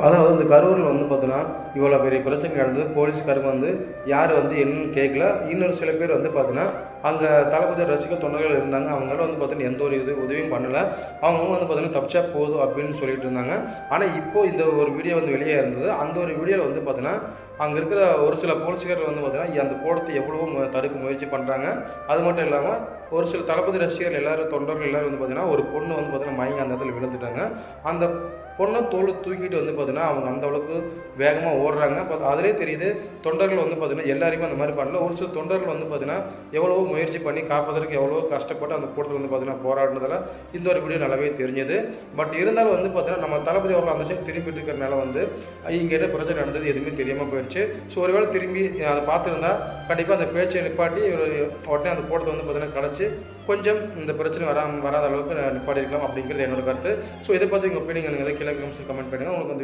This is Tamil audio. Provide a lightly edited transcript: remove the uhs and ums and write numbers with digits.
அதாவது இந்த கரூரில் வந்து பார்த்தீங்கன்னா இவ்வளோ பெரிய பிரச்சனை நடந்தது. போலீஸ்காரங்க வந்து யார் வந்து என்னன்னு கேட்கல. இன்னொரு சில பேர் வந்து பார்த்தீங்கன்னா அங்கே தளபதி ரசிகர் தொண்டர்கள் இருந்தாங்க. அவங்களால வந்து பார்த்தீங்கன்னா எந்த ஒரு உதவியும் பண்ணலை. அவங்கவுங்க வந்து பார்த்தீங்கன்னா தப்பிச்சா போதும் அப்படின்னு சொல்லிட்டு இருந்தாங்க. ஆனால் இப்போ இந்த ஒரு வீடியோ வந்து வெளியே இருந்தது. அந்த ஒரு வீடியோவில் வந்து பார்த்தீங்கன்னா அங்கே இருக்கிற ஒரு சில போலீஸ்காரர்கள் வந்து பார்த்தீங்கன்னா அந்த கூடத்தை எவ்வளவோ தடுக்க முயற்சி பண்ணுறாங்க. அது மட்டும் இல்லாமல் ஒரு சில தளபதி ரசிகர்கள் எல்லோரும் தொண்டர்கள் எல்லோரும் வந்து பார்த்தீங்கன்னா ஒரு பொண்ணு வந்து பார்த்தீங்கன்னா மயங்கி அந்த இடத்துல விழுந்துட்டாங்க. அந்த பொண்ணை தோல் தூக்கிட்டு வந்து பார்த்தீங்கன்னா அவங்க அந்த அளவுக்கு வேகமாக ஓடுறாங்க. அதிலே தெரியுது தொண்டர்கள் வந்து பார்த்தீங்கன்னா எல்லாருமே அந்த மாதிரி பண்ணல. ஒரு சில தொண்டர்கள் வந்து பார்த்தீங்கன்னா எவ்வளவோ முயற்சி பண்ணி காப்பதற்கு எவ்வளவோ கஷ்டப்பட்டு அந்த கூட்டத்தில் வந்து பார்த்தீங்கன்னா போராடினதில் இந்த ஒரு வீடியோ நல்லாவே தெரிஞ்சது. பட் இருந்தாலும் வந்து பார்த்தீங்கன்னா நம்ம தளபதி அவர்கள் அந்த சைடு திரும்பிட்டு இருக்கிறனால வந்து இங்கே என்ன பிரச்சனை நடந்தது எதுவுமே தெரியாமல் போயிடுச்சு. ஸோ ஒருவேளை திரும்பி அதை பார்த்துருந்தா கண்டிப்பாக அந்த பேச்சை நிப்பாட்டி உடனே அந்த கூட்டத்தை வந்து பார்த்தீங்கன்னா கலைச்சி கொஞ்சம் இந்த பிரச்சனை வராத அளவுக்கு நிப்பாட்டி இருக்கலாம் அப்படிங்கிறது என்னோட கருத்து. ஸோ இதை பற்றி உங்கள் ஒப்பீனியன் கீழே கமெண்ட் பண்ணுங்கள். உங்களுக்கு வந்து